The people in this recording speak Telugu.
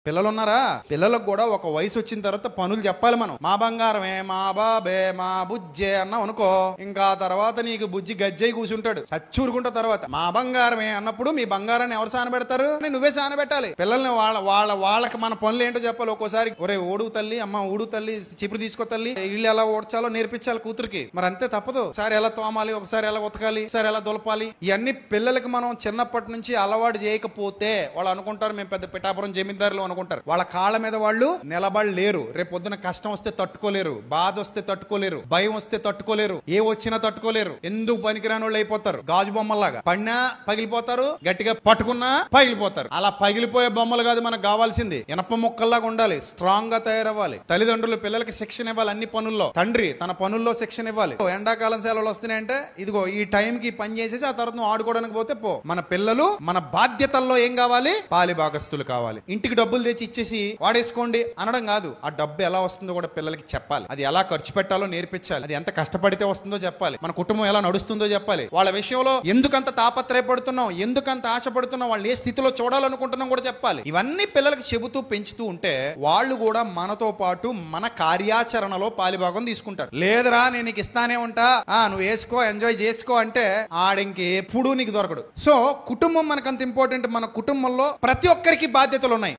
పిల్లలు ఉన్నారా? పిల్లలకు కూడా ఒక వయసు వచ్చిన తర్వాత పనులు చెప్పాలి మనం. మా బంగారమే, మా బాబే, మా బుజ్జే అన్నాం అనుకో, ఇంకా తర్వాత నీకు బుజ్జి గజ్జై కూర్చుంటాడు చచ్చూరుకుంటా. తర్వాత మా బంగారమే అన్నప్పుడు మీ బంగారాన్ని ఎవరు సానబెడతారు? నువ్వే సానబెట్టాలి. పిల్లల్ని వాళ్ళకి మన పనులు ఏంటో చెప్పాలి. ఒక్కోసారి ఒరే ఓడు తల్లి, అమ్మ ఊడు తల్లి, చిపురు తీసుకో తల్లి, ఇల్లు ఎలా ఓడ్చాలో నేర్పించాలి కూతురికి. మరి అంతే, తప్పదు. ఒకసారి ఎలా తోమాలి, ఒకసారి ఎలా ఉతకాలి, ఒకసారి ఎలా దులపాలి, ఇవన్నీ పిల్లలకి మనం చిన్నప్పటి నుంచి అలవాటు చేయకపోతే వాళ్ళు అనుకుంటారు మేము పెద్ద పిఠాపురం జమీందారులు అనుకుంటారు. వాళ్ళ కాళ్ళ మీద వాళ్ళు నిలబడలేరు. రేపు పొద్దున కష్టం వస్తే తట్టుకోలేరు, బాధ వస్తే తట్టుకోలేరు, భయం వస్తే తట్టుకోలేరు, ఏ వచ్చినా తట్టుకోలేరు. ఎందుకు పనికిరాని వాళ్ళు అయిపోతారు. గాజు బొమ్మల్లాగా పడినా పగిలిపోతారు, గట్టిగా పట్టుకున్నా పగిలిపోతారు. అలా పగిలిపోయే బొమ్మలు కాదు మనకు కావాల్సింది. ఇనప ముక్కల్లాగా ఉండాలి, స్ట్రాంగ్ గా తయారవ్వాలి. తల్లిదండ్రులు పిల్లలకి శిక్షణ ఇవ్వాలి అన్ని పనుల్లో. తండ్రి తన పనుల్లో శిక్షణ ఇవ్వాలి. ఎండాకాలం సెలవులు వస్తున్నాయంటే ఇదిగో ఈ టైంకి పని చేసేసి ఆ తర్వాత నువ్వు ఆడుకోవడానికి పోతే పో. మన పిల్లలు మన బాధ్యతల్లో ఏం కావాలి? పాలి భాగస్తులు కావాలి. ఇంటికి డబ్బులు తెచ్చి ఇచ్చేసి వాడేసుకోండి అనడం కాదు. ఆ డబ్బు ఎలా వస్తుందో కూడా పిల్లలకి చెప్పాలి. అది ఎలా ఖర్చు పెట్టాలో నేర్పించాలి. అది ఎంత కష్టపడితే వస్తుందో చెప్పాలి. మన కుటుంబం ఎలా నడుస్తుందో చెప్పాలి. వాళ్ళ విషయంలో ఎందుకంత తాపత్రయపడుతున్నాం, ఎందుకంత ఆశపడుతున్నాం, వాళ్ళు ఏ స్థితిలో చూడాలనుకుంటున్నాం కూడా చెప్పాలి. ఇవన్నీ పిల్లలకి చెబుతూ పెంచుతూ ఉంటే వాళ్ళు కూడా మనతో పాటు మన కార్యాచరణలో పాలిభాగం తీసుకుంటారు. లేదురా నేను నీకు ఇస్తానే ఉంటా, నువ్వు వేసుకో ఎంజాయ్ చేసుకో అంటే ఆడింకి ఎప్పుడు నీకు దొరకడు. సో కుటుంబం మనకంత ఇంపార్టెంట్. మన కుటుంబంలో ప్రతి ఒక్కరికి బాధ్యతలు ఉన్నాయి.